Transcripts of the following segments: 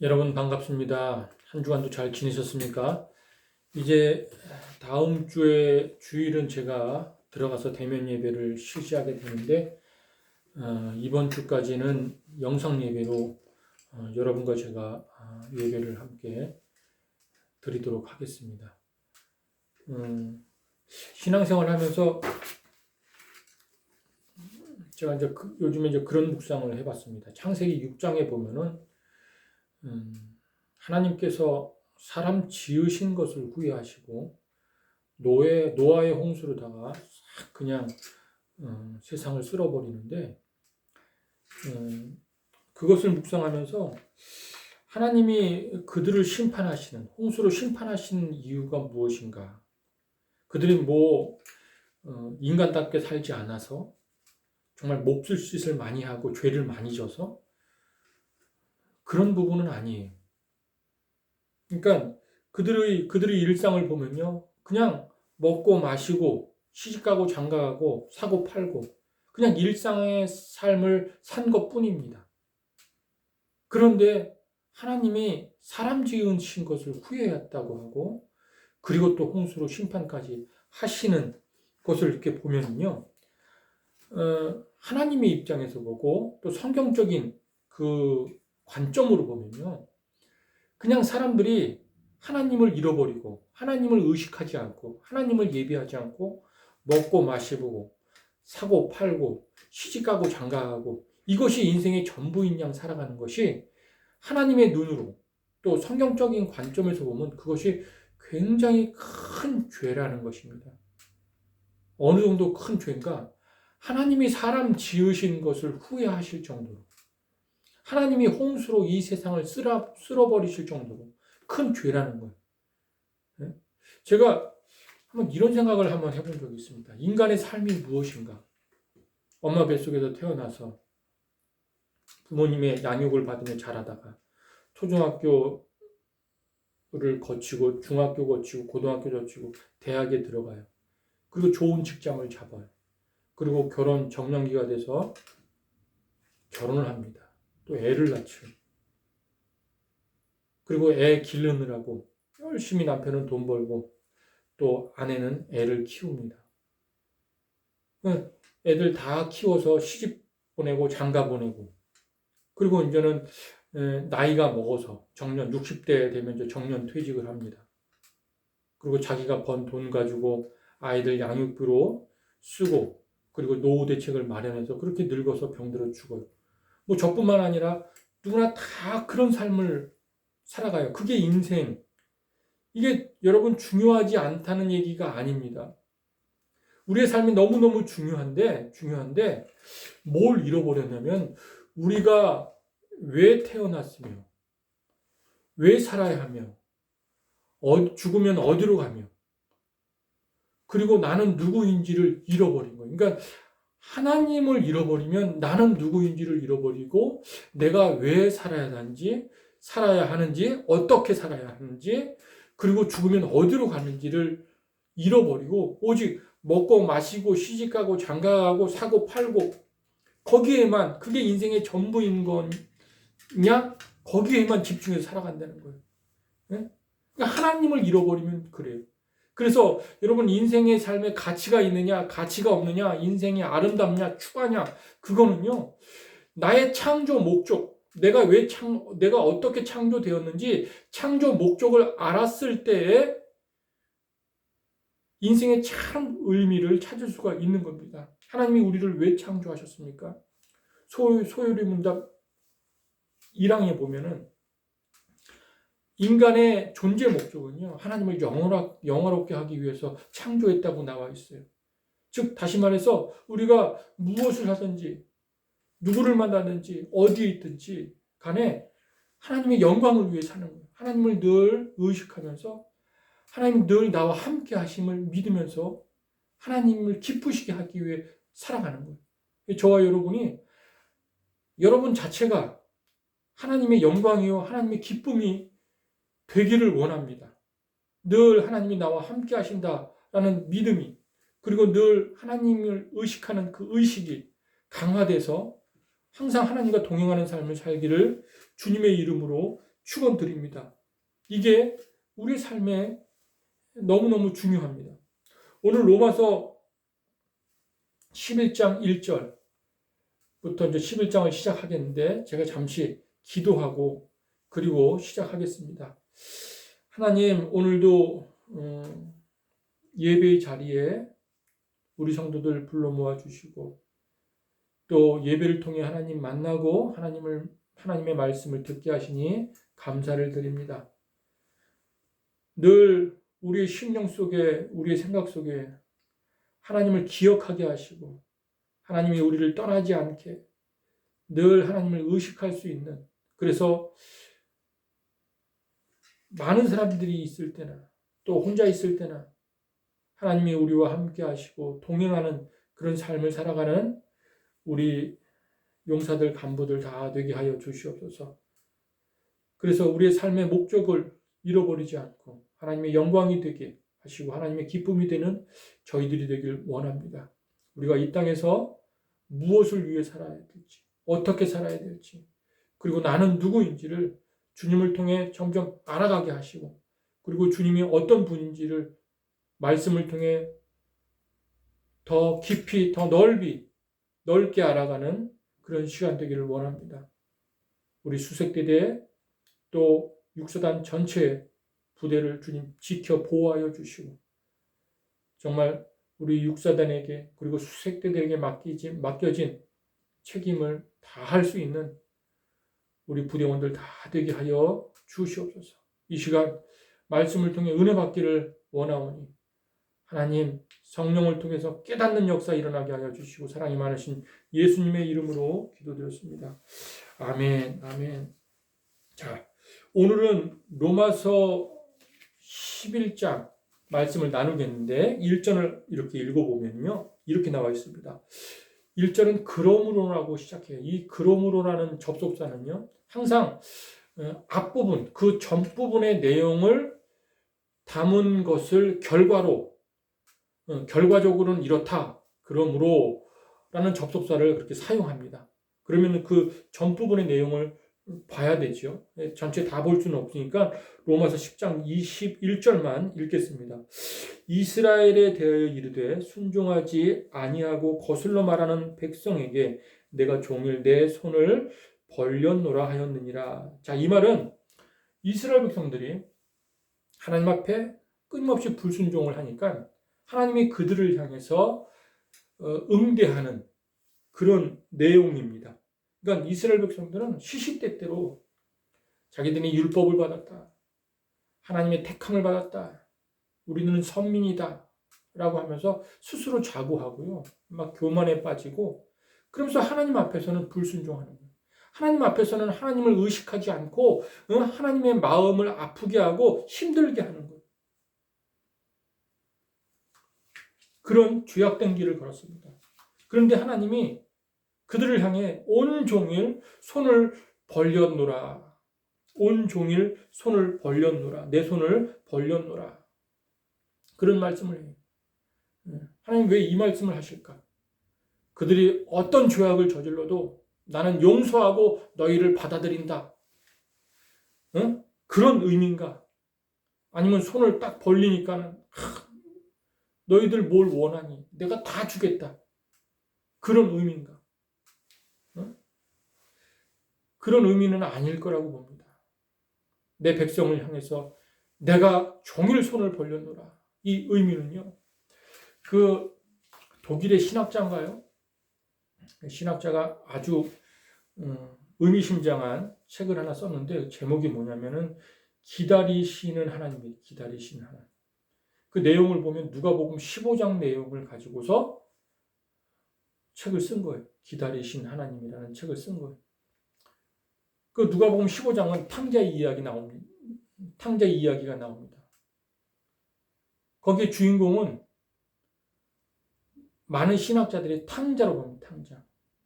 여러분 반갑습니다. 한 주간도 잘 지내셨습니까? 이제 다음 주에 주일은 제가 들어가서 대면 예배를 실시하게 되는데 이번 주까지는 영상 예배로 여러분과 제가 예배를 함께 드리도록 하겠습니다. 신앙생활 하면서 제가 이제 요즘에 이제 그런 묵상을 해봤습니다. 창세기 6장에 보면은 하나님께서 사람 지으신 것을 후회하시고 노아의 홍수로다가 그냥 세상을 쓸어버리는데 그것을 묵상하면서 하나님이 그들을 심판하시는 홍수로 심판하시는 이유가 무엇인가? 그들이 인간답게 살지 않아서 정말 몹쓸 짓을 많이 하고 죄를 많이 져서 그런 부분은 아니에요. 그러니까 그들의 일상을 보면요, 그냥 먹고 마시고 시집가고 장가가고 사고 팔고 그냥 일상의 삶을 산 것뿐입니다. 그런데 하나님이 사람 지으신 것을 후회했다고 하고 그리고 또 홍수로 심판까지 하시는 것을 이렇게 보면요, 하나님의 입장에서 보고 또 성경적인 그 관점으로 보면요, 그냥 사람들이 하나님을 잃어버리고 하나님을 의식하지 않고 하나님을 예배하지 않고 먹고 마시고 사고 팔고 시집가고 장가가고 이것이 인생의 전부인 양 살아가는 것이 하나님의 눈으로 또 성경적인 관점에서 보면 그것이 굉장히 큰 죄라는 것입니다. 어느 정도 큰 죄인가? 하나님이 사람 지으신 것을 후회하실 정도로 하나님이 홍수로 이 세상을 쓸어버리실 정도로 큰 죄라는 거예요. 제가 한번 이런 생각을 한번 해본 적이 있습니다. 인간의 삶이 무엇인가? 엄마 뱃속에서 태어나서 부모님의 양육을 받으며 자라다가 초등학교를 거치고 중학교 거치고 고등학교 거치고 대학에 들어가요. 그리고 좋은 직장을 잡아요. 그리고 결혼 정년기가 돼서 결혼을 합니다. 또 애를 낳죠. 그리고 애 기르느라고 열심히 남편은 돈 벌고 또 아내는 애를 키웁니다. 애들 다 키워서 시집 보내고 장가 보내고 그리고 이제는 나이가 먹어서 정년 60대 되면 이제 정년 퇴직을 합니다. 그리고 자기가 번 돈 가지고 아이들 양육비로 쓰고 그리고 노후 대책을 마련해서 그렇게 늙어서 병들어 죽어요. 뭐 저뿐만 아니라 누구나 다 그런 삶을 살아가요. 그게 인생. 이게 여러분 중요하지 않다는 얘기가 아닙니다. 우리의 삶이 너무너무 중요한데 뭘 잃어버렸냐면 우리가 왜 태어났으며 왜 살아야 하며 죽으면 어디로 가며 그리고 나는 누구인지를 잃어버린 거예요. 그러니까 하나님을 잃어버리면 나는 누구인지를 잃어버리고 내가 왜 살아야 하는지 어떻게 살아야 하는지 그리고 죽으면 어디로 가는지를 잃어버리고 오직 먹고 마시고 시집가고 장가가고 사고 팔고 거기에만 그게 인생의 전부인 거냐? 거기에만 집중해서 살아간다는 거예요. 네? 그러니까 하나님을 잃어버리면 그래요. 그래서 여러분 인생의 삶에 가치가 있느냐 가치가 없느냐 인생이 아름답냐 추하냐 그거는요 나의 창조 목적 내가 어떻게 창조되었는지 창조 목적을 알았을 때에 인생의 참 의미를 찾을 수가 있는 겁니다. 하나님이 우리를 왜 창조하셨습니까? 소요리 문답 1항에 보면은 인간의 존재 목적은요, 하나님을 영화롭게 하기 위해서 창조했다고 나와 있어요. 즉, 다시 말해서 우리가 무엇을 하든지, 누구를 만나든지, 어디에 있든지 간에 하나님의 영광을 위해 사는 거예요. 하나님을 늘 의식하면서 하나님 늘 나와 함께 하심을 믿으면서 하나님을 기쁘시게 하기 위해 살아가는 거예요. 저와 여러분 자체가 하나님의 영광이요, 하나님의 기쁨이 되기를 원합니다. 늘 하나님이 나와 함께 하신다라는 믿음이 그리고 늘 하나님을 의식하는 그 의식이 강화돼서 항상 하나님과 동행하는 삶을 살기를 주님의 이름으로 축원드립니다. 이게 우리 삶에 너무너무 중요합니다. 오늘 로마서 11장 1절부터 이제 11장을 시작하겠는데 제가 잠시 기도하고 그리고 시작하겠습니다. 하나님, 오늘도 예배의 자리에 우리 성도들 불러 모아 주시고 또 예배를 통해 하나님 만나고 하나님의 말씀을 듣게 하시니 감사를 드립니다. 늘 우리의 심령 속에, 우리의 생각 속에 하나님을 기억하게 하시고 하나님이 우리를 떠나지 않게 늘 하나님을 의식할 수 있는, 그래서 많은 사람들이 있을 때나 또 혼자 있을 때나 하나님이 우리와 함께 하시고 동행하는 그런 삶을 살아가는 우리 용사들, 간부들 다 되게 하여 주시옵소서. 그래서 우리의 삶의 목적을 잃어버리지 않고 하나님의 영광이 되게 하시고 하나님의 기쁨이 되는 저희들이 되길 원합니다. 우리가 이 땅에서 무엇을 위해 살아야 될지, 어떻게 살아야 될지, 그리고 나는 누구인지를 주님을 통해 점점 알아가게 하시고, 그리고 주님이 어떤 분인지를 말씀을 통해 더 깊이, 더 넓게 알아가는 그런 시간 되기를 원합니다. 우리 수색대대 또 육사단 전체 부대를 주님 지켜 보호하여 주시고, 정말 우리 육사단에게 그리고 수색대대에게 맡겨진 책임을 다 할 수 있는 우리 부대원들 다 되게 하여 주시옵소서. 이 시간 말씀을 통해 은혜 받기를 원하오니 하나님, 성령을 통해서 깨닫는 역사 일어나게 하여 주시고 사랑이 많으신 예수님의 이름으로 기도드렸습니다. 아멘, 아멘. 자, 오늘은 로마서 11장 말씀을 나누겠는데 1절을 이렇게 읽어보면요, 이렇게 나와 있습니다. 1절은 그러므로라고 시작해요. 이 그러므로라는 접속사는요, 항상 앞부분, 그 전부분의 내용을 담은 것을 결과적으로는 이렇다, 그러므로라는 접속사를 그렇게 사용합니다. 그러면 그 전부분의 내용을 봐야 되죠. 전체 다 볼 수는 없으니까 로마서 10장 21절만 읽겠습니다. 이스라엘에 대하여 이르되 순종하지 아니하고 거슬러 말하는 백성에게 내가 종일 내 손을 벌렸노라 하였느니라. 자, 이 말은 이스라엘 백성들이 하나님 앞에 끊임없이 불순종을 하니까 하나님이 그들을 향해서 응대하는 그런 내용입니다. 그러니까 이스라엘 백성들은 시시때때로 자기들이 율법을 받았다, 하나님의 택함을 받았다, 우리는 선민이다 라고 하면서 스스로 자부하고요, 막 교만에 빠지고, 그러면서 하나님 앞에서는 불순종하는 거예요. 하나님 앞에서는 하나님을 의식하지 않고 하나님의 마음을 아프게 하고 힘들게 하는 거예요. 그런 죄악된 길을 걸었습니다. 그런데 하나님이 그들을 향해 온종일 손을 벌렸노라. 온종일 손을 벌렸노라. 내 손을 벌렸노라. 그런 말씀을 해요. 하나님 왜 이 말씀을 하실까? 그들이 어떤 죄악을 저질러도 나는 용서하고 너희를 받아들인다. 그런 의미인가? 아니면 손을 딱 벌리니까는 너희들 뭘 원하니? 내가 다 주겠다. 그런 의미인가? 그런 의미는 아닐 거라고 봅니다. 내 백성을 향해서 내가 종일 손을 벌렸노라. 이 의미는요, 그 독일의 신학자인가요? 신학자가 아주 의미심장한 책을 하나 썼는데 제목이 뭐냐면은 기다리시는 하나님이에요. 기다리시는 하나님. 그 내용을 보면 누가복음 15장 내용을 가지고서 책을 쓴 거예요. 기다리신 하나님이라는 책을 쓴 거예요. 그 누가복음 15장은 탕자 이야기가 나옵니다. 거기에 주인공은 많은 신학자들이 탕자로 봅니다. 탕자.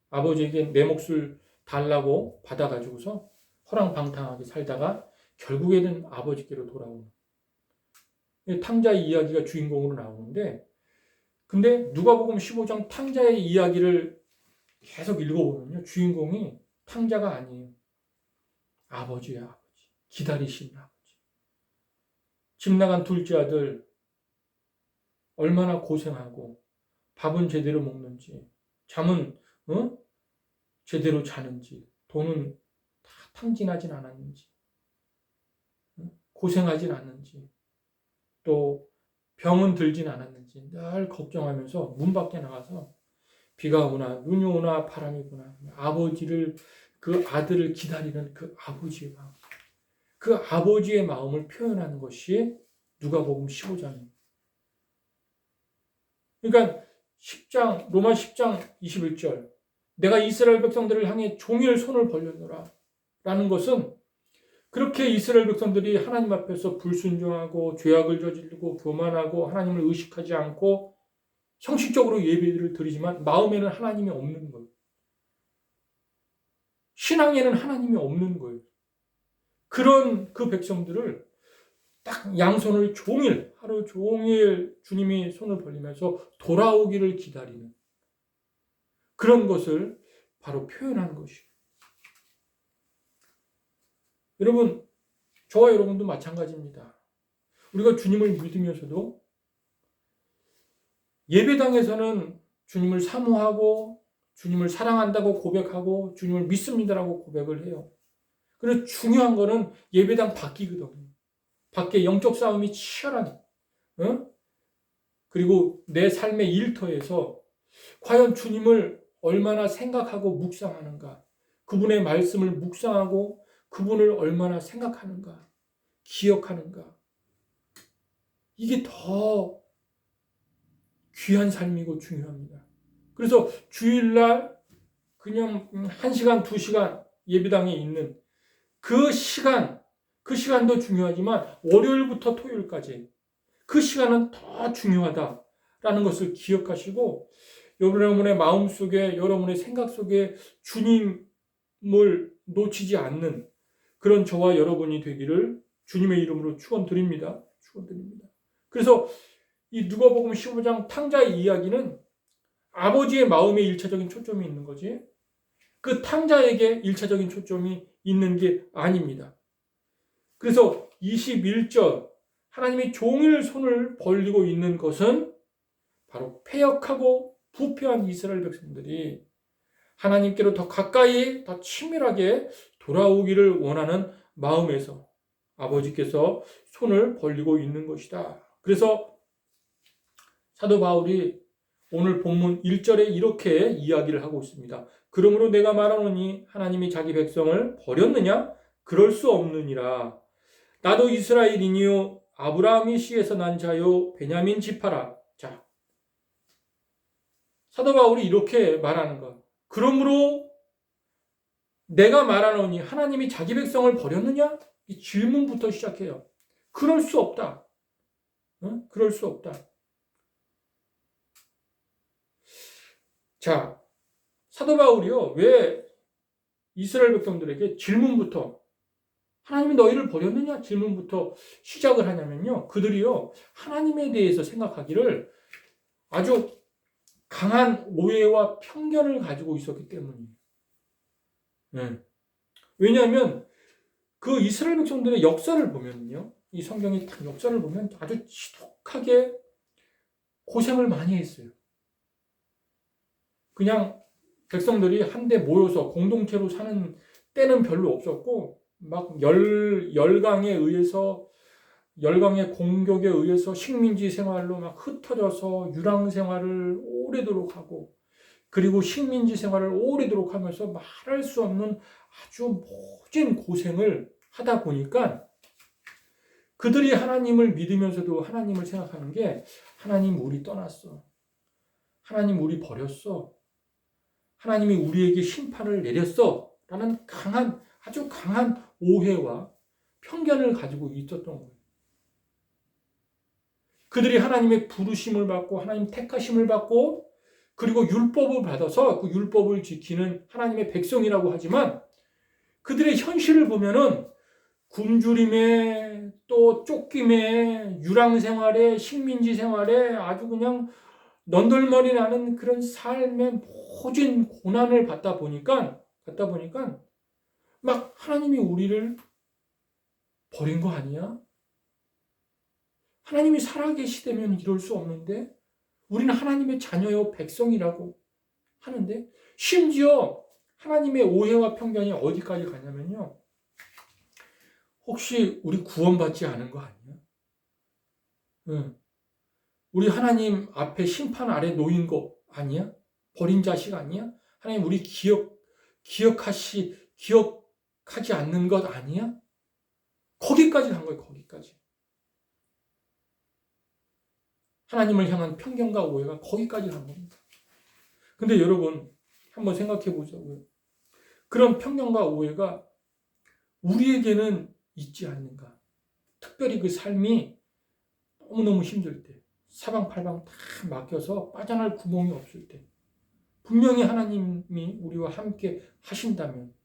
아버지에게 내 몫을 달라고 받아가지고서 허랑방탕하게 살다가 결국에는 아버지께로 돌아오는 탕자의 이야기가 주인공으로 나오는데, 근데 누가복음 15장 탕자의 이야기를 계속 읽어보면요, 주인공이 탕자가 아니에요. 아버지예요, 아버지. 기다리시는 아버지. 집 나간 둘째 아들 얼마나 고생하고 밥은 제대로 먹는지, 잠은 제대로 자는지, 돈은 다 탕진하진 않았는지, 고생하진 않는지, 또 병은 들진 않았는지 늘 걱정하면서 문 밖에 나가서 비가 오나 눈이 오나 바람이 부나 아버지를, 그 아들을 기다리는 그 아버지의 마음, 그 아버지의 마음을 표현하는 것이 누가복음 15장입니다. 그러니까 10장, 로마 10장 21절, 내가 이스라엘 백성들을 향해 종일 손을 벌렸노라 라는 것은, 그렇게 이스라엘 백성들이 하나님 앞에서 불순종하고 죄악을 저지르고 교만하고 하나님을 의식하지 않고 형식적으로 예배를 드리지만 마음에는 하나님이 없는 거예요. 신앙에는 하나님이 없는 거예요. 그런 그 백성들을 딱 양손을 종일, 하루 종일 주님이 손을 벌리면서 돌아오기를 기다리는 그런 것을 바로 표현하는 것이에요. 여러분, 저와 여러분도 마찬가지입니다. 우리가 주님을 믿으면서도 예배당에서는 주님을 사모하고 주님을 사랑한다고 고백하고 주님을 믿습니다라고 고백을 해요. 그래서 중요한 거는 예배당 밖이거든요. 밖에 영적 싸움이 치열한, 그리고 내 삶의 일터에서 과연 주님을 얼마나 생각하고 묵상하는가, 그분의 말씀을 묵상하고 그분을 얼마나 생각하는가, 기억하는가, 이게 더 귀한 삶이고 중요합니다. 그래서 주일날 그냥 1시간, 2시간 예배당에 있는 그 시간도 중요하지만 월요일부터 토요일까지 그 시간은 더 중요하다라는 것을 기억하시고, 여러분의 마음속에, 여러분의 생각 속에 주님을 놓치지 않는 그런 저와 여러분이 되기를 주님의 이름으로 축원드립니다. 그래서 이 누가복음 15장 탕자의 이야기는 아버지의 마음에 1차적인 초점이 있는 거지, 그 탕자에게 1차적인 초점이 있는 게 아닙니다. 그래서 21절, 하나님이 종일 손을 벌리고 있는 것은 바로 패역하고 부패한 이스라엘 백성들이 하나님께로 더 가까이, 더 친밀하게 돌아오기를 원하는 마음에서 아버지께서 손을 벌리고 있는 것이다. 그래서 사도 바울이 오늘 본문 1절에 이렇게 이야기를 하고 있습니다. 그러므로 내가 말하노니 하나님이 자기 백성을 버렸느냐? 그럴 수 없느니라. 나도 이스라엘이니요 아브라함의 씨에서 난 자요 베냐민 지파라. 자, 사도 바울이 이렇게 말하는 것. 그러므로 내가 말하노니 하나님이 자기 백성을 버렸느냐? 이 질문부터 시작해요. 그럴 수 없다. 그럴 수 없다. 자, 사도 바울이요, 왜 이스라엘 백성들에게 질문부터, 하나님이 너희를 버렸느냐? 질문부터 시작을 하냐면요, 그들이요 하나님에 대해서 생각하기를 아주 강한 오해와 편견을 가지고 있었기 때문이에요. 왜냐하면 그 이스라엘 백성들의 역사를 보면요, 이 성경의 역사를 보면 아주 지독하게 고생을 많이 했어요. 그냥 백성들이 한데 모여서 공동체로 사는 때는 별로 없었고, 막 열강에 의해서, 열강의 공격에 의해서 식민지 생활로 막 흩어져서 유랑 생활을 오래도록 하고, 그리고 식민지 생활을 오래도록 하면서 말할 수 없는 아주 모진 고생을 하다 보니까 그들이 하나님을 믿으면서도 하나님을 생각하는 게, 하나님 우리 떠났어, 하나님 우리 버렸어, 하나님이 우리에게 심판을 내렸어 라는 아주 강한 오해와 편견을 가지고 있었던 거예요. 그들이 하나님의 부르심을 받고 하나님 택하심을 받고 그리고 율법을 받아서 그 율법을 지키는 하나님의 백성이라고 하지만, 그들의 현실을 보면은 굶주림에, 또 쫓김에, 유랑 생활에, 식민지 생활에 아주 그냥 넌덜머리 나는 그런 삶의 모진 고난을 받다 보니까 막 하나님이 우리를 버린 거 아니야? 하나님이 살아계시다면 이럴 수 없는데 우리는 하나님의 자녀요 백성이라고 하는데 심지어 하나님의 오해와 편견이 어디까지 가냐면요. 혹시 우리 구원받지 않은 거 아니야? 응. 우리 하나님 앞에 심판 아래 놓인 거 아니야? 버린 자식 아니야? 하나님 우리 기억하지 않는 것 아니야? 거기까지 간 거예요, 거기까지. 하나님을 향한 편견과 오해가 거기까지 간 겁니다. 근데 여러분, 한번 생각해 보자고요. 그런 편견과 오해가 우리에게는 있지 않는가? 특별히 그 삶이 너무너무 힘들 때, 사방팔방 다 막혀서 빠져날 구멍이 없을 때, 분명히 하나님이 우리와 함께 하신다면,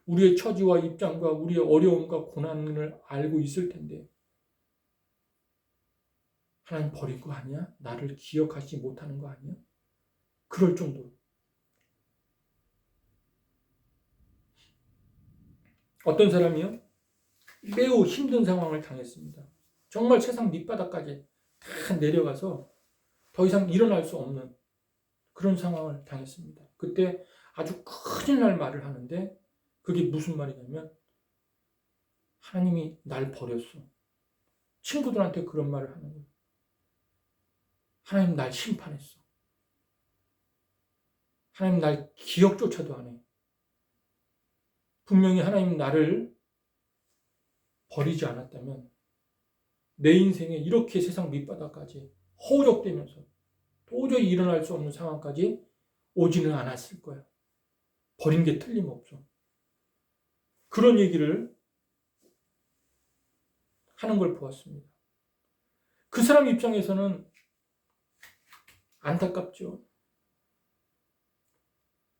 우리의 처지와 입장과 우리의 어려움과 고난을 알고 있을 텐데, 하나님 버린 거 아니야? 나를 기억하지 못하는 거 아니야? 그럴 정도로. 어떤 사람이요? 매우 힘든 상황을 당했습니다. 정말 세상 밑바닥까지 다 내려가서 더 이상 일어날 수 없는 그런 상황을 당했습니다. 그때 아주 큰일 날 말을 하는데 그게 무슨 말이냐면 하나님이 날 버렸어. 친구들한테 그런 말을 하는 거예요. 하나님 날 심판했어. 하나님 날 기억조차도 안 해. 분명히 하나님 나를 버리지 않았다면 내 인생에 이렇게 세상 밑바닥까지 허우적대면서 도저히 일어날 수 없는 상황까지 오지는 않았을 거야. 버린 게 틀림없어. 그런 얘기를 하는 걸 보았습니다. 그 사람 입장에서는 안타깝죠.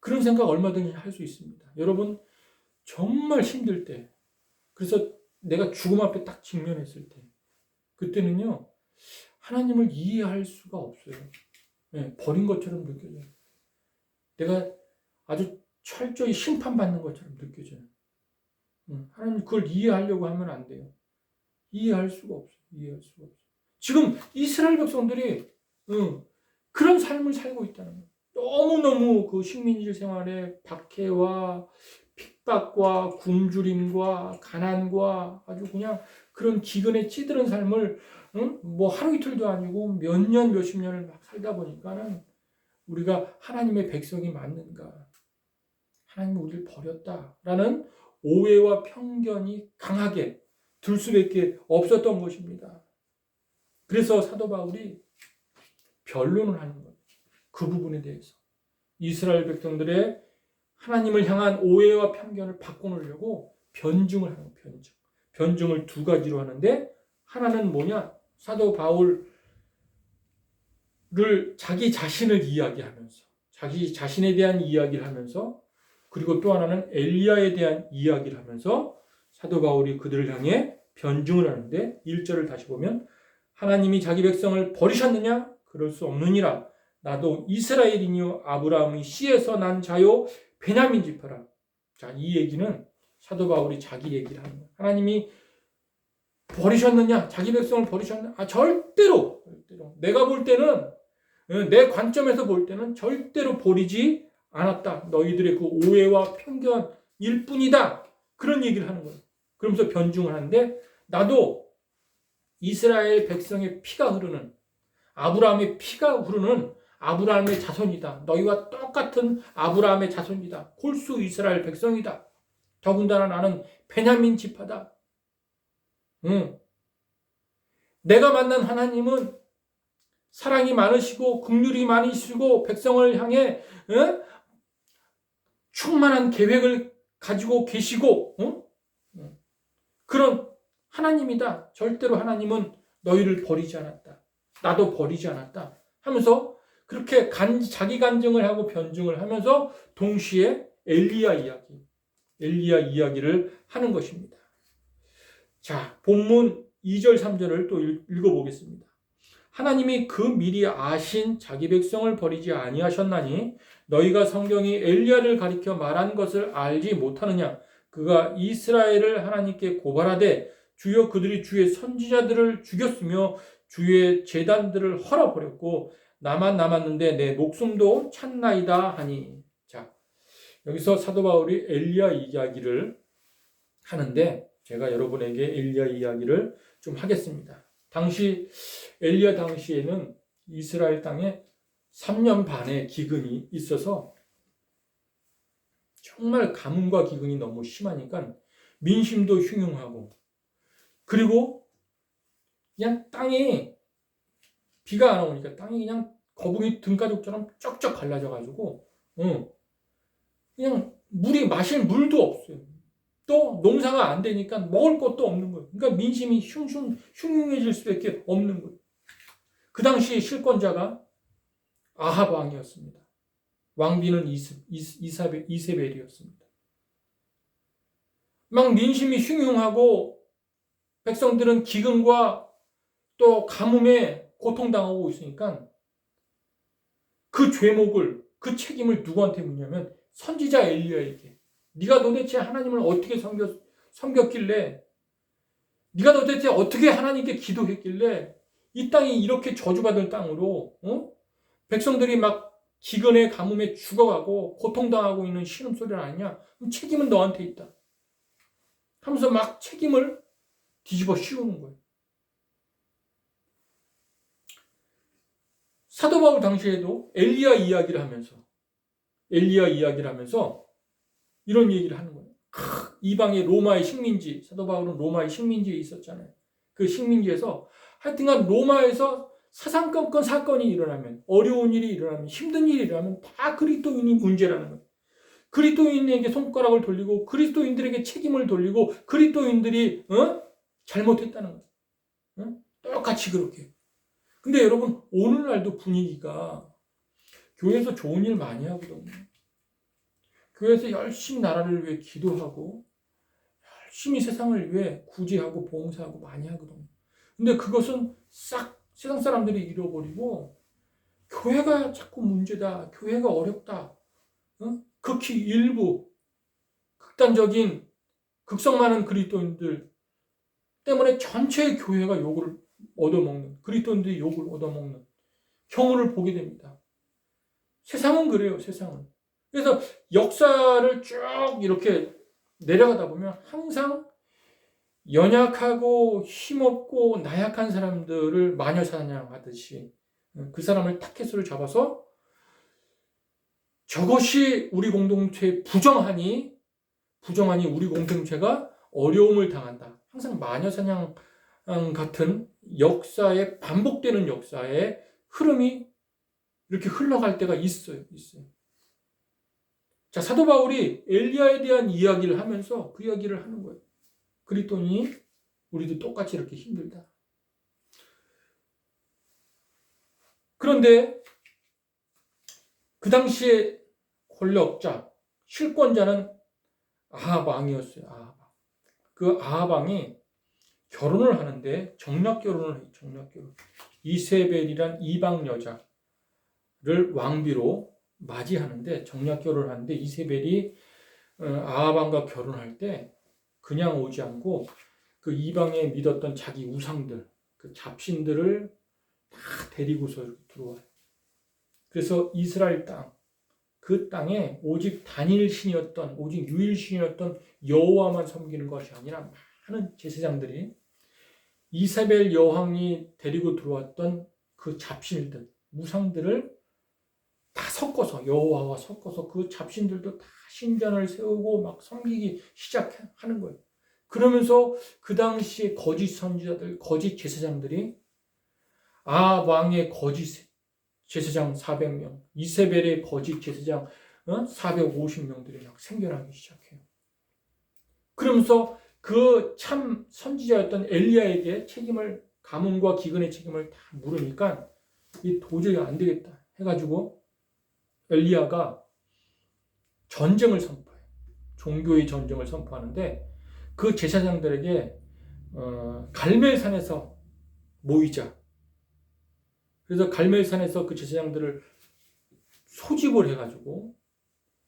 그런 생각 얼마든지 할 수 있습니다. 여러분 정말 힘들 때, 그래서 내가 죽음 앞에 딱 직면했을 때, 그때는요 하나님을 이해할 수가 없어요. 네, 버린 것처럼 느껴져요. 내가 아주 철저히 심판받는 것처럼 느껴져요. 하나님 그걸 이해하려고 하면 안 돼요. 이해할 수가 없어요. 이해할 수가 없어요. 지금 이스라엘 백성들이 그런 삶을 살고 있다는 거예요. 너무너무 그 식민지 생활에 박해와 핍박과 굶주림과 가난과 아주 그냥 그런 기근에 찌들은 삶을 뭐 하루 이틀도 아니고 몇 년, 몇십 년을 막 살다 보니까는 우리가 하나님의 백성이 맞는가? 하나님이 우리를 버렸다라는 오해와 편견이 강하게 들 수밖에 없었던 것입니다. 그래서 사도 바울이 변론을 하는 거예요. 그 부분에 대해서. 이스라엘 백성들의 하나님을 향한 오해와 편견을 바꿔놓으려고 변증을 하는 거예요. 변증을 두 가지로 하는데 하나는 뭐냐? 사도 바울을 자기 자신을 이야기하면서 자기 자신에 대한 이야기를 하면서 그리고 또 하나는 엘리야에 대한 이야기를 하면서 사도 바울이 그들을 향해 변증을 하는데 1절을 다시 보면 하나님이 자기 백성을 버리셨느냐? 그럴 수 없느니라. 나도 이스라엘이니요 아브라함의 씨에서 난 자요 베냐민 지파라. 자, 이 얘기는 사도 바울이 자기 얘기를 하는 거예요. 하나님이 버리셨느냐? 자기 백성을 버리셨느냐? 절대로. 내가 볼 때는 내 관점에서 볼 때는 절대로 버리지 않았다. 너희들의 그 오해와 편견일 뿐이다. 그런 얘기를 하는 거예요. 그러면서 변증을 하는데 나도 이스라엘 백성의 피가 흐르는 아브라함의 피가 흐르는 아브라함의 자손이다. 너희와 똑같은 아브라함의 자손이다. 골수 이스라엘 백성이다. 더군다나 나는 베냐민 지파다. 내가 만난 하나님은 사랑이 많으시고 긍휼이 많으시고 백성을 향해 충만한 계획을 가지고 계시고 그런 하나님이다. 절대로 하나님은 너희를 버리지 않았다. 나도 버리지 않았다. 하면서 그렇게 자기 간증을 하고 변증을 하면서 동시에 엘리야 이야기를 하는 것입니다. 자, 본문 2절 3절을 또 읽어보겠습니다. 하나님이 그 미리 아신 자기 백성을 버리지 아니하셨나니 너희가 성경이 엘리야를 가리켜 말한 것을 알지 못하느냐. 그가 이스라엘을 하나님께 고발하되 주여 그들이 주의 선지자들을 죽였으며 주의 제단들을 헐어버렸고 나만 남았는데 내 목숨도 찼나이다 하니. 자, 여기서 사도 바울이 엘리야 이야기를 하는데 제가 여러분에게 엘리야 이야기를 좀 하겠습니다. 엘리야 당시에는 이스라엘 땅에 3년 반의 기근이 있어서 정말 가뭄과 기근이 너무 심하니까 민심도 흉흉하고, 그리고 그냥 땅이 비가 안 오니까 땅이 그냥 거북이 등가죽처럼 쩍쩍 갈라져 가지고 그냥 마실 물도 없어요. 또 농사가 안 되니까 먹을 것도 없는 거예요. 그러니까 민심이 흉흉해질 수밖에 없는 거예요. 그 당시 실권자가 아합 왕이었습니다. 왕비는 이세벨이었습니다. 막 민심이 흉흉하고 백성들은 기근과 또 가뭄에 고통당하고 있으니까 그 그 책임을 누구한테 묻냐면 선지자 엘리야에게. 네가 도대체 하나님을 어떻게 섬겼길래, 네가 도대체 어떻게 하나님께 기도했길래 이 땅이 이렇게 저주받은 땅으로 백성들이 막 기근에 가뭄에 죽어가고 고통당하고 있는 신음소리를 아니냐? 그럼 책임은 너한테 있다 하면서 막 책임을 뒤집어 씌우는 거예요. 사도 바울 당시에도 엘리야 이야기를 하면서 이런 얘기를 하는 거예요. 이방의 로마의 식민지, 사도 바울은 로마의 식민지에 있었잖아요. 그 식민지에서 하여튼간 로마에서 사상권건 사건이 일어나면, 어려운 일이 일어나면, 힘든 일이 일어나면 다 그리스도인이 문제라는 거예요. 그리스도인에게 손가락을 돌리고 그리스도인들에게 책임을 돌리고 그리스도인들이 잘못했다는 거예요. 똑같이 그렇게. 근데 여러분, 오늘날도 분위기가 교회에서 좋은 일 많이 하거든요. 교회에서 열심히 나라를 위해 기도하고 열심히 세상을 위해 구제하고 봉사하고 많이 하거든요. 근데 그것은 싹 세상 사람들이 잃어버리고 교회가 자꾸 문제다, 교회가 어렵다, 극히 일부 극단적인 극성 많은 그리스도인들 때문에 전체 교회가 욕을 얻어먹는, 그리스도인들이 욕을 얻어먹는 경우를 보게 됩니다. 세상은 그래요, 세상은. 그래서 역사를 쭉 이렇게 내려가다 보면 항상 연약하고 힘없고 나약한 사람들을 마녀 사냥하듯이 그 사람을 타켓으로 잡아서 저것이 우리 공동체에 부정하니 우리 공동체가 어려움을 당한다. 항상 마녀 사냥 같은 역사에 반복되는 역사의 흐름이 이렇게 흘러갈 때가 있어요. 자, 사도 바울이 엘리야에 대한 이야기를 하면서 그 이야기를 하는 거예요. 그랬더니 우리도 똑같이 이렇게 힘들다. 그런데 그 당시에 권력자, 실권자는 아합 왕이었어요. 그 아합 왕이 결혼을 하는데 정략 결혼을 해요. 정략 결혼. 이세벨이란 이방 여자를 왕비로 맞이하는데 정략 결혼을 하는데 이세벨이 아합 왕과 결혼할 때 그냥 오지 않고 그 이방에 믿었던 자기 우상들, 그 잡신들을 다 데리고서 들어와요. 그래서 이스라엘 땅, 그 땅에 오직 단일 신이었던, 오직 유일 신이었던 여호와만 섬기는 것이 아니라 많은 제사장들이 이세벨 여왕이 데리고 들어왔던 그 잡신들, 우상들을 다 섞어서, 여호와와 섞어서 그 잡신들도 다 신전을 세우고 막 섬기기 시작하는 거예요. 그러면서 그 당시에 거짓 선지자들, 거짓 제사장들이 아합 왕의 거짓 제사장 400명, 이세벨의 거짓 제사장 450명들이 막 생겨나기 시작해요. 그러면서 그 참 선지자였던 엘리야에게 가뭄과 기근의 책임을 다 물으니까 이 도저히 안 되겠다 해가지고 엘리야가 전쟁을 선포해요. 종교의 전쟁을 선포하는데 그 제사장들에게 갈멜산에서 모이자. 그래서 갈멜산에서 그 제사장들을 소집을 해가지고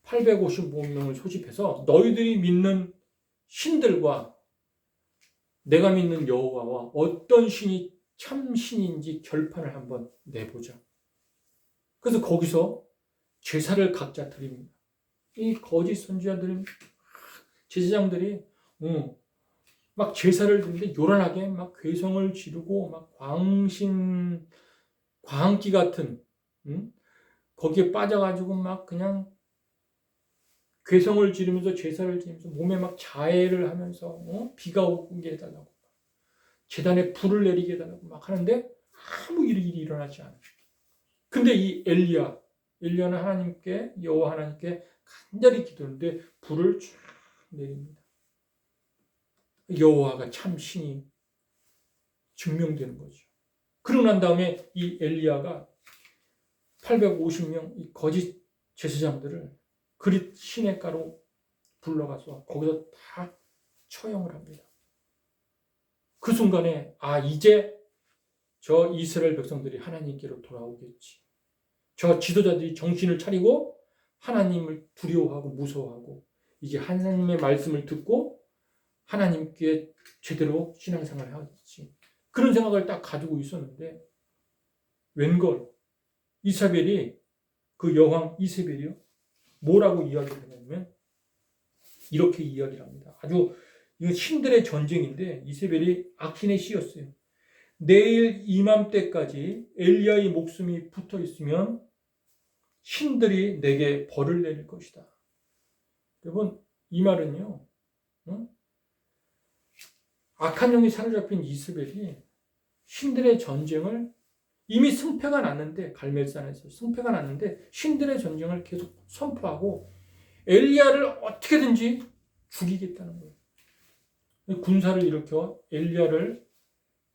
855명을 소집해서 너희들이 믿는 신들과 내가 믿는 여호와와 어떤 신이 참 신인지 결판을 한번 내보자. 그래서 거기서 제사를 각자 드립니다. 이 거짓 선지자들, 제사장들이 막 제사를 드리는데 요란하게 막 괴성을 지르고 막 광기 같은 거기에 빠져가지고 막 그냥 괴성을 지르면서 제사를 지르면서 몸에 막 자해를 하면서 비가 오게 해달라고 제단에 불을 내리게 해달라고 막 하는데 아무 일이 일어나지 않아요. 근데 이 엘리야는 하나님께, 여호와 하나님께 간절히 기도하는데 불을 쫙 내립니다. 여호와가 참 신이 증명되는 거죠. 그러고 난 다음에 이 엘리야가 850명 이 거짓 제사장들을 그릿 시냇가로 불러가서 거기서 다 처형을 합니다. 그 순간에 이제 저 이스라엘 백성들이 하나님께로 돌아오겠지. 저 지도자들이 정신을 차리고 하나님을 두려워하고 무서워하고 이제 하나님의 말씀을 듣고 하나님께 제대로 신앙생활을 하겠지. 그런 생각을 딱 가지고 있었는데 웬걸 이사벨이 그 여왕 이세벨이요 뭐라고 이야기를 하냐면 이렇게 이야기를 합니다. 아주 이거 신들의 전쟁인데 이세벨이 악신의 씨였어요. 내일 이맘때까지 엘리야의 목숨이 붙어 있으면 신들이 내게 벌을 내릴 것이다. 여러분 이 말은요. 악한 영이 사로잡힌 이스벨이 신들의 전쟁을 이미 승패가 났는데 갈멜산에서 승패가 났는데 신들의 전쟁을 계속 선포하고 엘리야를 어떻게든지 죽이겠다는 거예요. 군사를 일으켜 엘리야를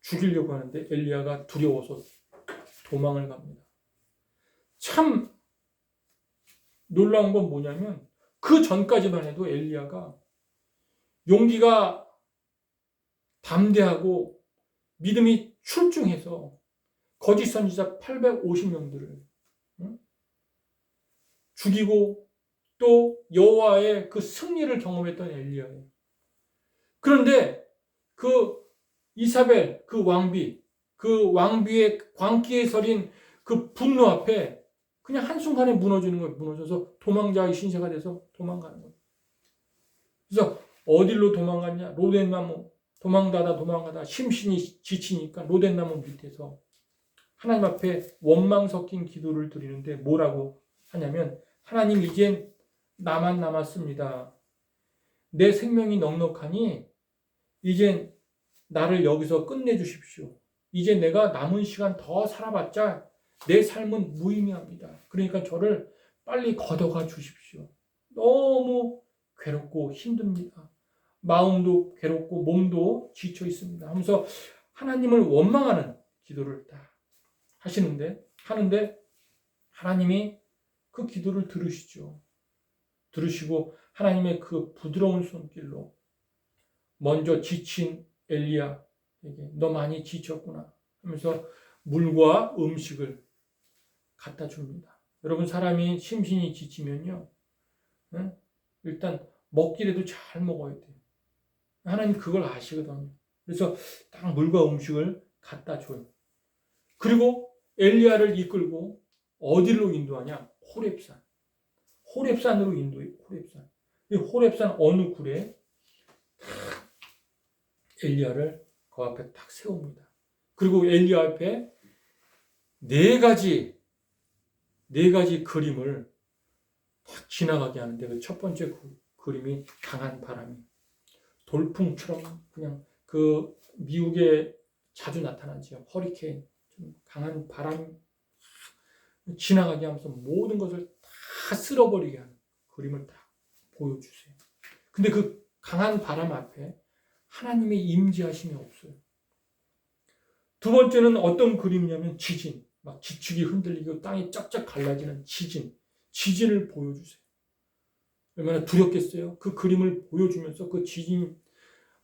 죽이려고 하는데 엘리야가 두려워서 도망을 갑니다. 참 놀라운 건 뭐냐면 그 전까지만 해도 엘리야가 용기가 담대하고 믿음이 출중해서 거짓 선지자 850명들을 죽이고 또 여호와의 그 승리를 경험했던 엘리야예요. 그런데 그 이사벨 그 왕비의 광기에 서린 그 분노 앞에 그냥 한순간에 무너지는 거예요. 무너져서 도망자의 신세가 돼서 도망가는 거예요. 그래서 어디로 도망갔냐? 로덴나무 도망가다 심신이 지치니까 로덴나무 밑에서 하나님 앞에 원망 섞인 기도를 드리는데 뭐라고 하냐면 하나님 이젠 나만 남았습니다. 내 생명이 넉넉하니 이젠 나를 여기서 끝내주십시오. 이제 내가 남은 시간 더 살아봤자 내 삶은 무의미합니다. 그러니까 저를 빨리 걷어가 주십시오. 너무 괴롭고 힘듭니다. 마음도 괴롭고 몸도 지쳐 있습니다. 하면서 하나님을 원망하는 기도를 다 하는데 하나님이 그 기도를 들으시죠. 들으시고 하나님의 그 부드러운 손길로 먼저 지친 엘리야에게 너 많이 지쳤구나 하면서 물과 음식을 갖다 줍니다. 여러분 사람이 심신이 지치면요. 일단 먹기라도 잘 먹어야 돼요. 하나님 그걸 아시거든요. 그래서 딱 물과 음식을 갖다 줘요. 그리고 엘리야를 이끌고 어디로 인도하냐? 호렙산으로 인도해요. 호렙산. 이 호렙산 어느 굴에 엘리야를 그 앞에 딱 세웁니다. 그리고 엘리야 앞에 네 가지 그림을 딱 지나가게 하는데 그 첫 번째 그림이 강한 바람이 돌풍처럼 그냥 그 미국에 자주 나타나죠. 허리케인 좀 강한 바람이 지나가게 하면서 모든 것을 다 쓸어버리게 하는 그림을 딱 보여주세요. 근데 그 강한 바람 앞에 하나님의 임재하심이 없어요. 두 번째는 어떤 그림이냐면 지진, 막 지축이 흔들리고 땅이 쫙쫙 갈라지는 지진을 보여주세요. 얼마나 두렵겠어요? 그 그림을 보여주면서 그 지진,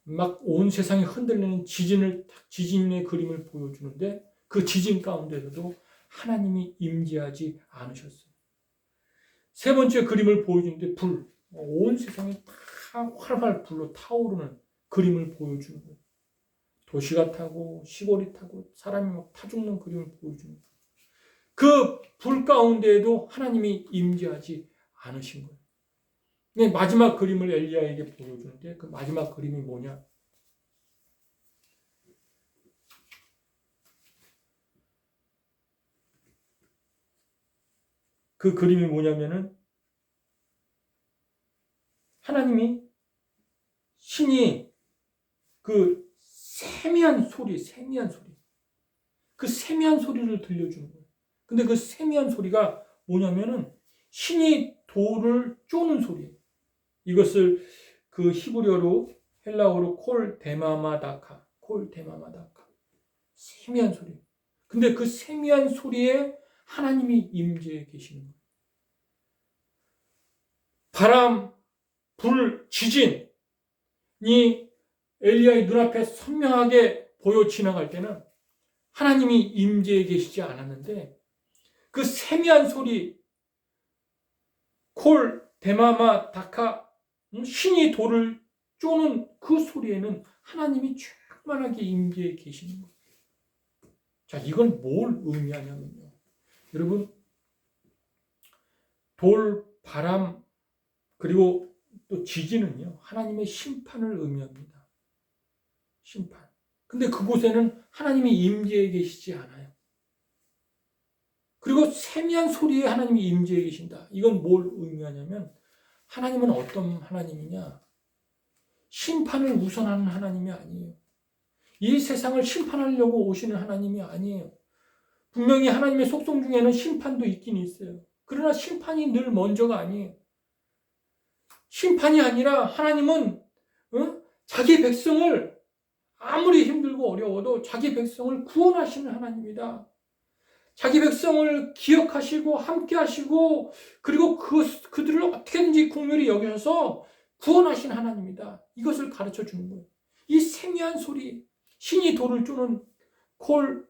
막 온 세상이 흔들리는 지진의 그림을 보여주는데 그 지진 가운데서도 하나님이 임재하지 않으셨어요. 세 번째 그림을 보여주는데 온 세상이 다 활활 불로 타오르는 그림을 보여주는 거예요. 도시가 타고 시골이 타고 사람이 막 타 죽는 그림을 보여주는 거예요. 그 불 가운데에도 하나님이 임재하지 않으신 거예요. 마지막 그림을 엘리야에게 보여주는데 그 마지막 그림이 뭐냐? 그 그림이 뭐냐면은 하나님이 신이 그 세미한 소리, 그 세미한 소리를 들려주는 거예요. 근데 그 세미한 소리가 뭐냐면은 신이 돌을 쪼는 소리예요. 이것을 그 히브리어로 헬라어로 콜 데마마다카, 세미한 소리. 근데 그 세미한 소리에 하나님이 임재해 계시는 거예요. 바람, 불, 지진이 엘리야의 눈앞에 선명하게 보여 지나갈 때는 하나님이 임재해 계시지 않았는데 그 세미한 소리, 콜, 데마마, 다카, 신이 돌을 쪼는 그 소리에는 하나님이 충만하게 임재해 계시는 거예요. 자, 이건 뭘 의미하냐면요. 여러분, 돌, 바람, 그리고 또 지진은요, 하나님의 심판을 의미합니다. 심판. 근데 그곳에는 하나님이 임재해 계시지 않아요. 그리고 세미한 소리에 하나님이 임재해 계신다. 이건 뭘 의미하냐면 하나님은 어떤 하나님이냐? 심판을 우선하는 하나님이 아니에요. 이 세상을 심판하려고 오시는 하나님이 아니에요. 분명히 하나님의 속성 중에는 심판도 있긴 있어요. 그러나 심판이 늘 먼저가 아니에요. 심판이 아니라 하나님은 자기 백성을 아무리 힘들고 어려워도 자기 백성을 구원하시는 하나님이다. 자기 백성을 기억하시고 함께 하시고 그리고 그들을 어떻게든지 긍휼히 여기셔서 구원하신 하나님이다. 이것을 가르쳐 주는 거예요. 이 세미한 소리, 신이 돌을 쪼는 콜,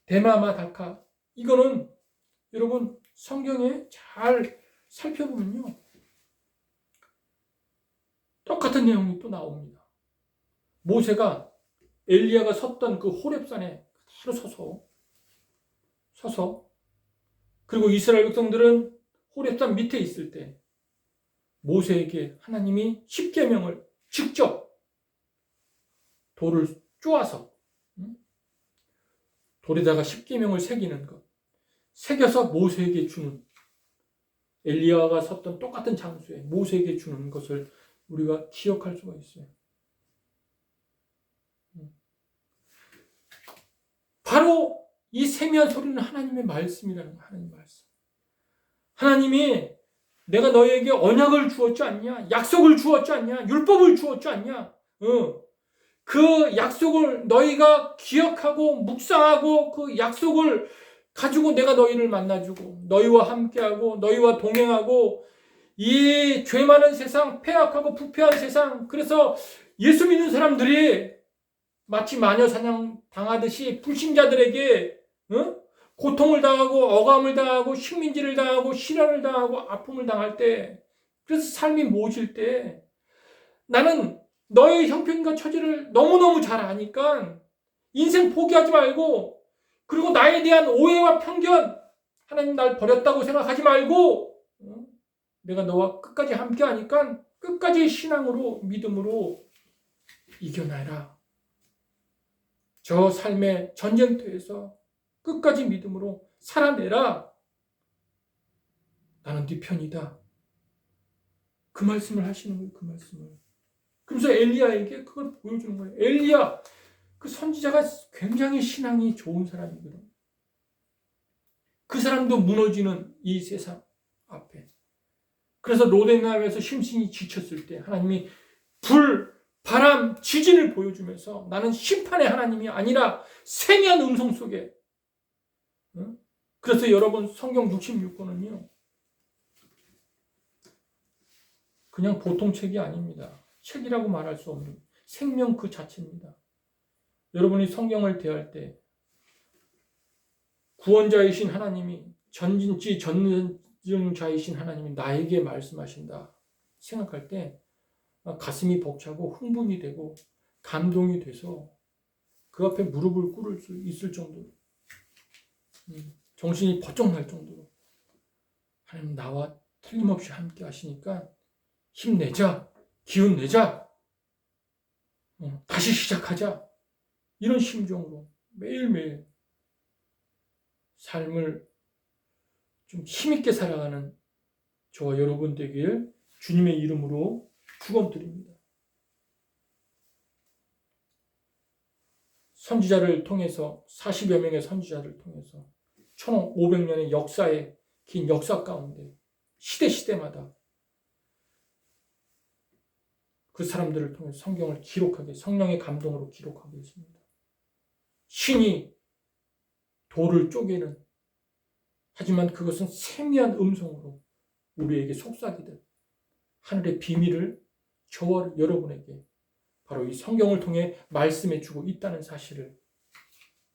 데마마, 다카, 이거는 여러분 성경에 잘 살펴보면요. 똑같은 내용이 또 나옵니다. 모세가 엘리야가 섰던 그 호렙산에 그대로 서서 그리고 이스라엘 백성들은 호렙산 밑에 있을 때 모세에게 하나님이 십계명을 직접 돌을 쪼아서 돌에다가 십계명을 새기는 것, 새겨서 모세에게 주는, 엘리야가 섰던 똑같은 장소에 모세에게 주는 것을 우리가 기억할 수가 있어요. 바로 이 세미한 소리는 하나님의 말씀이라는 거예요. 하나님의 말씀. 하나님이 내가 너희에게 언약을 주었지 않냐? 약속을 주었지 않냐? 율법을 주었지 않냐? 그 약속을 너희가 기억하고 묵상하고 그 약속을 가지고 내가 너희를 만나주고 너희와 함께하고 너희와 동행하고 이 죄 많은 세상, 폐악하고 부패한 세상, 그래서 예수 믿는 사람들이 마치 마녀 사냥 당하듯이 불신자들에게 고통을 당하고 억압을 당하고 식민지를 당하고 시련을 당하고 아픔을 당할 때, 그래서 삶이 모질 때 나는 너의 형편과 처지를 너무너무 잘 아니까 인생 포기하지 말고, 그리고 나에 대한 오해와 편견, 하나님 날 버렸다고 생각하지 말고 내가 너와 끝까지 함께 하니까 끝까지 신앙으로 믿음으로 이겨내라. 저 삶의 전쟁터에서 끝까지 믿음으로 살아내라. 나는 네 편이다. 그 말씀을 하시는 거예요. 그 말씀을. 그래서 엘리야에게 그걸 보여주는 거예요. 엘리야, 그 선지자가 굉장히 신앙이 좋은 사람이거든. 그 사람도 무너지는 이 세상 앞에. 그래서 로데나임에서 심신이 지쳤을 때 하나님이 불, 바람, 지진을 보여주면서 나는 심판의 하나님이 아니라 세미한 음성 속에. 그래서 여러분 성경 66권은요. 그냥 보통 책이 아닙니다. 책이라고 말할 수 없는 생명 그 자체입니다. 여러분이 성경을 대할 때 구원자이신 하나님이 전진지 전능자이신 하나님이 나에게 말씀하신다 생각할 때 가슴이 벅차고 흥분이 되고 감동이 돼서 그 앞에 무릎을 꿇을 수 있을 정도로 정신이 번쩍 날 정도로 하나님 나와 틀림없이 함께 하시니까 힘내자, 기운 내자, 다시 시작하자, 이런 심정으로 매일매일 삶을 좀 힘있게 살아가는 저와 여러분 되길 주님의 이름으로 축원드립니다. 선지자를 통해서 40여 명의 선지자를 통해서 1500년의 역사의 긴 역사 가운데 시대마다 그 사람들을 통해 성경을 기록하게, 성령의 감동으로 기록하고 있습니다. 신이 돌을 쪼개는, 하지만 그것은 세미한 음성으로 우리에게 속삭이듯 하늘의 비밀을 저와 여러분에게 바로 이 성경을 통해 말씀해 주고 있다는 사실을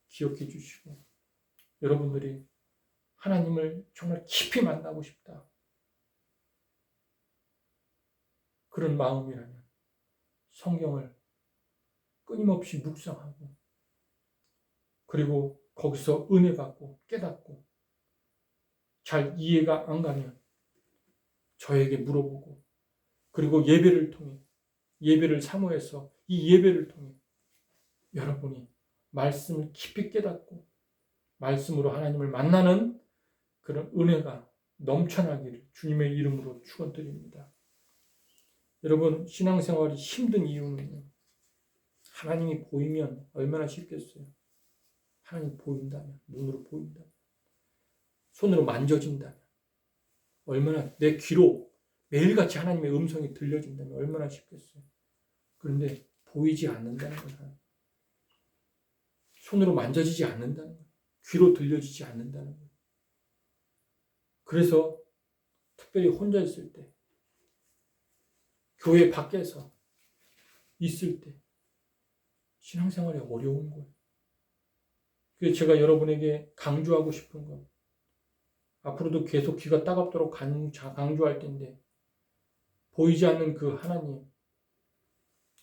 기억해 주시고, 여러분들이 하나님을 정말 깊이 만나고 싶다, 그런 마음이라면 성경을 끊임없이 묵상하고, 그리고 거기서 은혜 받고 깨닫고, 잘 이해가 안 가면 저에게 물어보고, 그리고 예배를 통해, 예배를 사모해서 이 예배를 통해 여러분이 말씀을 깊이 깨닫고 말씀으로 하나님을 만나는 그런 은혜가 넘쳐나기를 주님의 이름으로 축원드립니다. 여러분, 신앙생활이 힘든 이유는 하나님이 보이면 얼마나 쉽겠어요. 하나님이 보인다면, 눈으로 보인다면, 손으로 만져진다면, 얼마나 내 귀로 매일같이 하나님의 음성이 들려진다면 얼마나 쉽겠어요. 그런데 보이지 않는다는 거예요. 손으로 만져지지 않는다는 거예요. 귀로 들려지지 않는다는 거예요. 그래서 특별히 혼자 있을 때, 교회 밖에서 있을 때 신앙생활이 어려운 거예요. 그래서 제가 여러분에게 강조하고 싶은 건, 앞으로도 계속 귀가 따갑도록 강조할 텐데, 보이지 않는 그 하나님,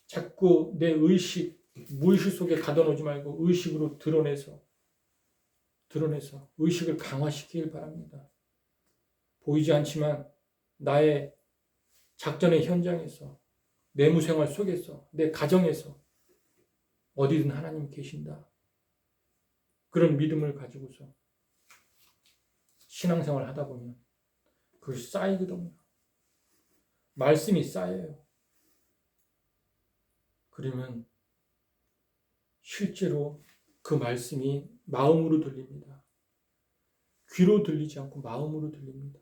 자꾸 내 의식, 무의식 속에 가둬놓지 말고 의식으로 드러내서 의식을 강화시키길 바랍니다. 보이지 않지만 나의 작전의 현장에서, 내무생활 속에서, 내 가정에서 어디든 하나님 계신다, 그런 믿음을 가지고서 신앙생활 하다 보면 그것이 쌓이거든요. 말씀이 쌓여요. 그러면 실제로 그 말씀이 마음으로 들립니다. 귀로 들리지 않고 마음으로 들립니다.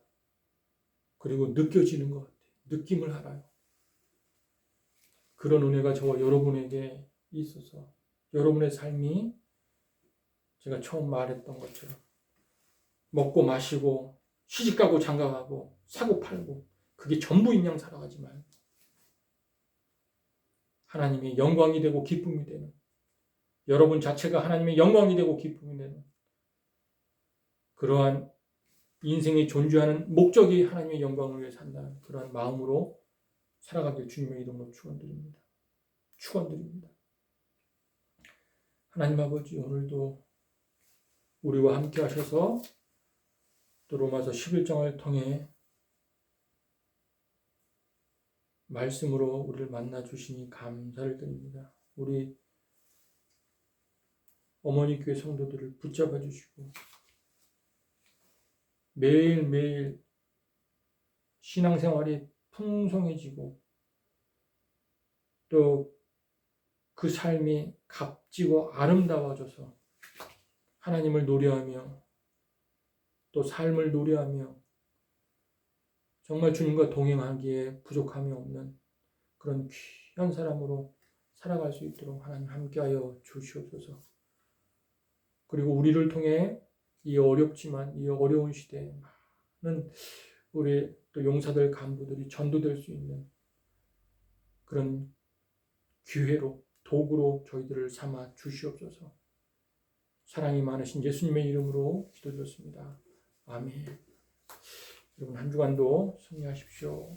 그리고 느껴지는 것 같아요. 느낌을 알아요. 그런 은혜가 저와 여러분에게 있어서 여러분의 삶이 제가 처음 말했던 것처럼 먹고 마시고 시집가고 장가가고 사고 팔고 그게 전부인 양 살아가지 말고 하나님의 영광이 되고 기쁨이 되는, 여러분 자체가 하나님의 영광이 되고 기쁨이 되는 그러한 인생이 존재하는 목적이 하나님의 영광을 위해 산다는 그러한 마음으로 살아가길 주님의 이름으로 축원드립니다. 축원드립니다. 하나님 아버지, 오늘도 우리와 함께 하셔서 또 로마서 11장을 통해 말씀으로 우리를 만나 주시니 감사를 드립니다. 우리 어머니 교회 성도들을 붙잡아 주시고 매일매일 신앙생활이 풍성해지고 또 그 삶이 값지고 아름다워져서 하나님을 노래하며 또 삶을 노래하며 정말 주님과 동행하기에 부족함이 없는 그런 귀한 사람으로 살아갈 수 있도록 하나님 함께하여 주시옵소서. 그리고 우리를 통해 이 어렵지만 이 어려운 시대에 많은 우리 또 용사들 간부들이 전도될 수 있는 그런 기회로, 도구로 저희들을 삼아 주시옵소서. 사랑이 많으신 예수님의 이름으로 기도드렸습니다. 아멘. 여러분 한 주간도 승리하십시오.